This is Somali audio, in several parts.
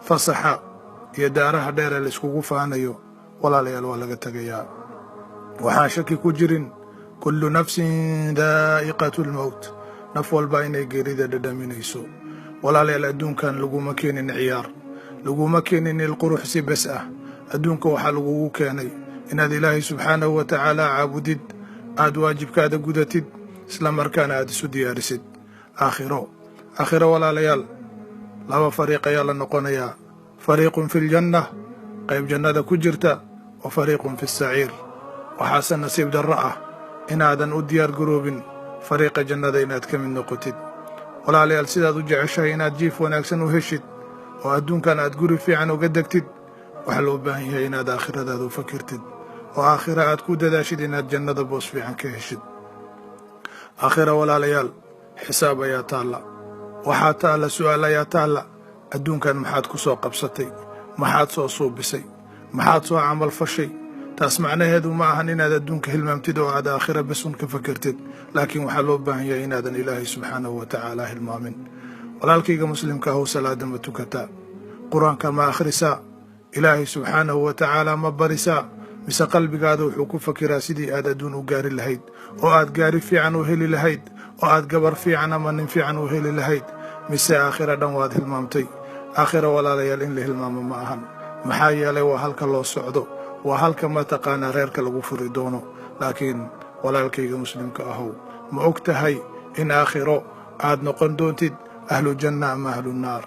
fasaxa iyo daaraha dheer ee la iskugu faanayo walaalayaal waa laga tegayaa. waxaan shaki ku jirin kullu nafsin daa'iqatu lmowt, naf walba inay geerida dhadhaminayso. walaalayaal adduunkan laguma keenin ciyaar, laguma keenin ilqurux si bes ah. adduunka waxaa lagugu keenay inaad ilaahay subxaanahu wa tacaala caabudid, aad waajibkaada gudatid, isla markaana aad isu diyaarisid aakhiro walaalayaal laba fariiq ayaa la noqonayaa. fariiqun fi ljanna, qayb jannada ku jirta, wa fariiqun fi saciir. waxaase nasiib darro ah inaadan u diyaar garoobin fariiqa jannada inaad ka mid noqotid. walaalayaal sidaad u jeceshahay inaad jiif wanaagsan u heshid oo adduunkan aad guri fiican uga degtid, waxaa loo baahan yahay inaad aakhiradaada u fakirtid oo aakhira aad ku dadaashid inaad jannada boos fiican ka heshid. aakhira walaalayaal xisaab ayaa taalla, waxaa taalla su'aal ayaa taalla. adduunkan maxaad ku soo qabsatay? maxaad soo suubisay? maxaad soo camal fashay? taas macnaheedu ma ahan inaad adduunka hilmaamtid oo aad aakhira basun ka fakirtid, laakiin waxaa loo baahan yahay inaadan ilaahay subxaanahu wa tacaala hilmaamin. walaalkayga muslimka ahow, salaada ma tukataa? qur-aanka ma akhrisaa? ilaahay subxaanahu wa tacaala ma barisaa? mise qalbigaada wuxuu ku fakiraa sidii aad adduun u gaari lahayd, oo aad gaari fiican u heli lahayd, oo aad gabar fiican ama nin fiican u heli lahayd? mise aakhira dhan waad hilmaamtay? aakhira walaalayaal in la hilmaamo ma ahan, maxaa yeelay waa halka loo socdo, waa halka mataqaanaa reerka lagu furi doono. laakiin walaalkayga muslimka ahow, ma og tahay in aakhiro aad noqon doontid ahlu janna ama ahlu naar?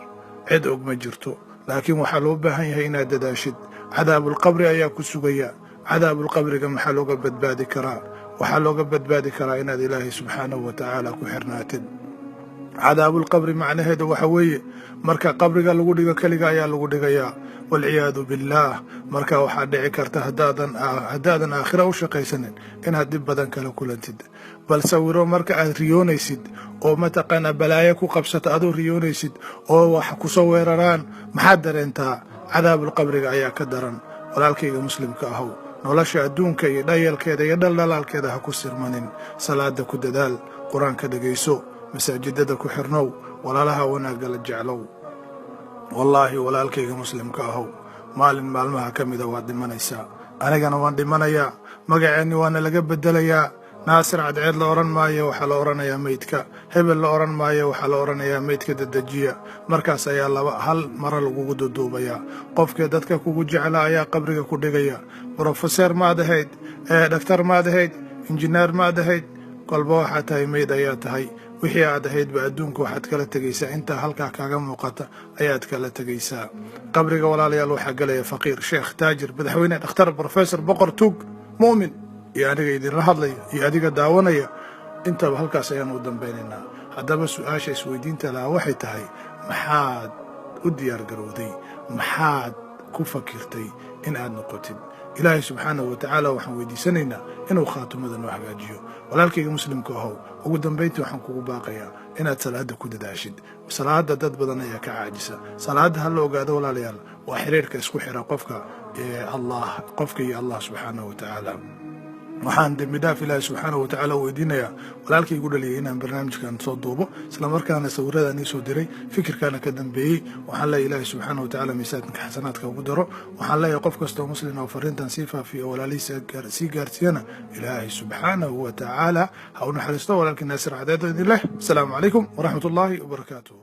cid og ma jirto, laakiin waxaa loo baahan yahay inaad dadaashid. cadaabulqabri ayaa ku sugaya. cadaabulqabriga maxaa looga badbaadi karaa? waxaa looga badbaadi karaa inaad ilaahay subxaanahu wa tacaala ku xirnaatid. cadaabulqabri macnaheeda waxa weeye marka qabriga lagu dhigo keliga ayaa lagu dhigayaa, walciyaadu billaah. marka waxaa dhici karta haddaadan aakhira u shaqaysanin inaad dhib badan kala kulantid. bal sawiro marka aad riyoonaysid oo mataqaanaa balaayo ku qabsata adoo riyoonaysid oo wax ku soo weeraraan, maxaad dareentaa? cadaabulqabriga ayaa ka daran. walaalkayga muslimka ahow, nolosha adduunka iyo dhayalkeeda iyo dhaldhalaalkeeda ha ku sirmanin. salaada ku dadaal, qur-aanka dhegayso, masaajidada ku xirnow, walaalaha wanaagga la jeclow. wallaahi walaalkayga muslimka ahow, maalin maalmaha ka mida waad dhimanaysaa, anigana waan dhimanayaa, magaceenni waana laga beddelayaa. naasir cadceed la odhan maayo, waxaa la odhanayaa meydka. hebel la odhan maayo, waxaa la odhanayaa meydka dedejiya. markaas ayaa hal mara lagugu duduubayaa. qofkee dadka kugu jecla ayaa qabriga ku dhigaya. brofeseer maad ahayd, dhaktar maad ahayd, injineer maad ahayd, kolba waxaa tahay meyd ayaa tahay. wixii aad ahaydba adduunka waxaad kala tegaysaa, intaa halkaa kaaga muuqata ayaad kala tegaysaa. qabriga walaalayaal waxaa gelaya faqiir, sheekh, taajir, madaxweyne, dhakhtar, brofesor, boqor, tuug, mu'min, iyo aniga idinla hadlaya iyo adiga daawanaya, intaba halkaas ayaan u dambaynaynaa. haddaba su-aasha isweydiinta lahaa waxay tahay, maxaad u diyaar garowday? maxaad ku fakirtay in aad noqotid? ilaahay subxaanahu wa tacaala waxaan weydiisanaynaa inuu khaatumada noo hagaajiyo. walaalkayga muslimka ahow, ugu dambayntii waxaan kugu baaqayaa inaad salaada ku dadaashid. salaada dad badan ayaa ka caajisa. salaada ha la ogaado walaalayaal, waa xiriirka isku xira qofka iyo allah subxaanahu wa tacaala. waxaan dembi dhaaf ilaahay subxaanahu wa tacaala u weydiinayaa walaalkay igu dhaliyay inaan barnaamijkan soo duubo, isla markaana sawirradaan ii soo diray, fikirkaana ka dambeeyey. waxaan leeyahay ilaahay subxaanahu wa tacaala miisaanka xasanaadka ugu daro. waxaan leeyahay qof kastoo muslim oo farriintan sii faafiya oo walaalihiisa sii gaarsiiyana ilaahay subxaanahu wa tacaala ha u naxariisto. walaalkii naasir cadeed idin leh. asalaamu calaykum waraxmat ullaahi wabarakaatuhu.